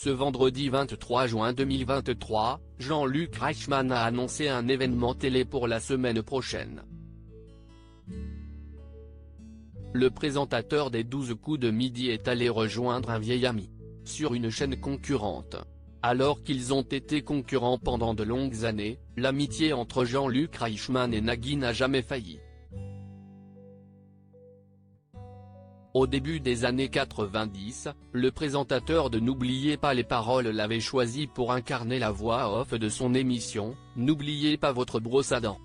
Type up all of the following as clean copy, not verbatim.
Ce vendredi 23 juin 2023, Jean-Luc Reichmann a annoncé un événement télé pour la semaine prochaine. Le présentateur des 12 coups de midi est allé rejoindre un vieil ami sur une chaîne concurrente. Alors qu'ils ont été concurrents pendant de longues années, l'amitié entre Jean-Luc Reichmann et Nagui n'a jamais failli. Au début des années 90, le présentateur de N'oubliez pas les paroles l'avait choisi pour incarner la voix off de son émission, N'oubliez pas votre brosse à dents.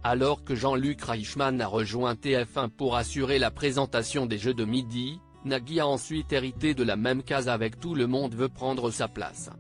Alors que Jean-Luc Reichmann a rejoint TF1 pour assurer la présentation des Jeux de midi, Nagui a ensuite hérité de la même case avec Tout le monde veut prendre sa place.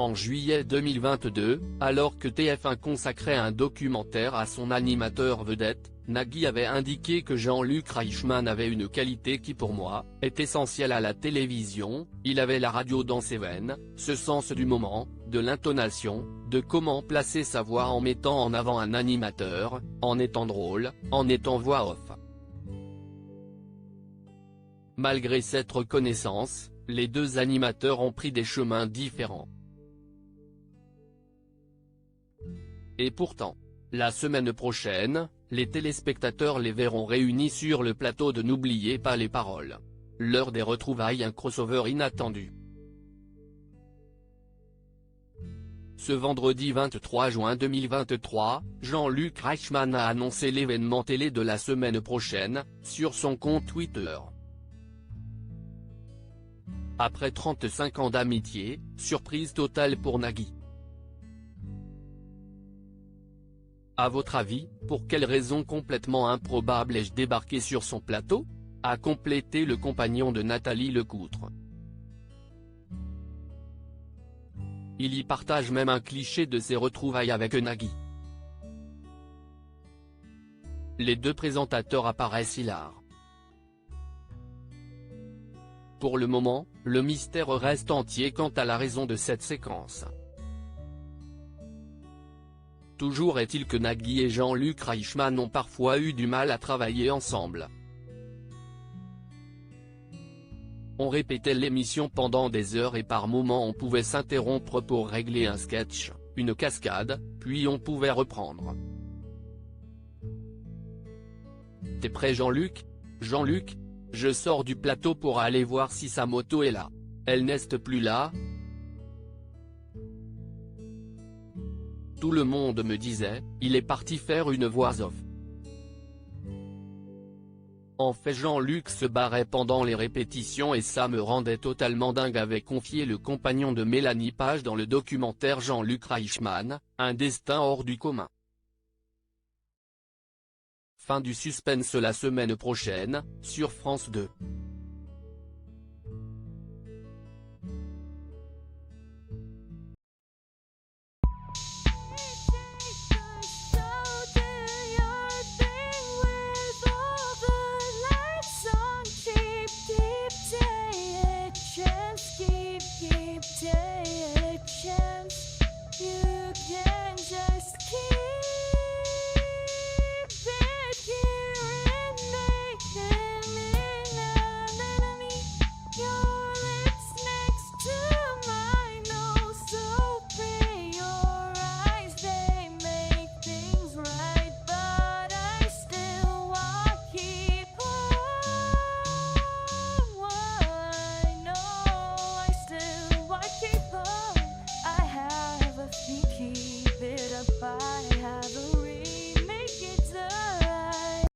En juillet 2022, alors que TF1 consacrait un documentaire à son animateur vedette, Nagui avait indiqué que Jean-Luc Reichmann avait une qualité qui pour moi, est essentielle à la télévision, il avait la radio dans ses veines, ce sens du moment, de l'intonation, de comment placer sa voix en mettant en avant un animateur, en étant drôle, en étant voix off. Malgré cette reconnaissance, les deux animateurs ont pris des chemins différents. Et pourtant, la semaine prochaine, les téléspectateurs les verront réunis sur le plateau de N'oubliez pas les paroles. L'heure des retrouvailles, un crossover inattendu. Ce vendredi 23 juin 2023, Jean-Luc Reichmann a annoncé l'événement télé de la semaine prochaine, sur son compte Twitter. Après 35 ans d'amitié, surprise totale pour Nagui. À votre avis, pour quelle raison complètement improbable ai-je débarqué sur son plateau ? A complété le compagnon de Nathalie Lecoutre. Il y partage même un cliché de ses retrouvailles avec Nagui. Les deux présentateurs apparaissent hilars. Pour le moment, le mystère reste entier quant à la raison de cette séquence. Toujours est-il que Nagui et Jean-Luc Reichmann ont parfois eu du mal à travailler ensemble. On répétait l'émission pendant des heures et par moments on pouvait s'interrompre pour régler un sketch, une cascade, puis on pouvait reprendre. T'es prêt Jean-Luc ? Jean-Luc ? Je sors du plateau pour aller voir si sa moto est là. Elle n'est plus là ? Tout le monde me disait, il est parti faire une voix off. En fait Jean-Luc se barrait pendant les répétitions et ça me rendait totalement dingue, avait confié le compagnon de Mélanie Page dans le documentaire Jean-Luc Reichmann, un destin hors du commun. Fin du suspense la semaine prochaine, sur France 2.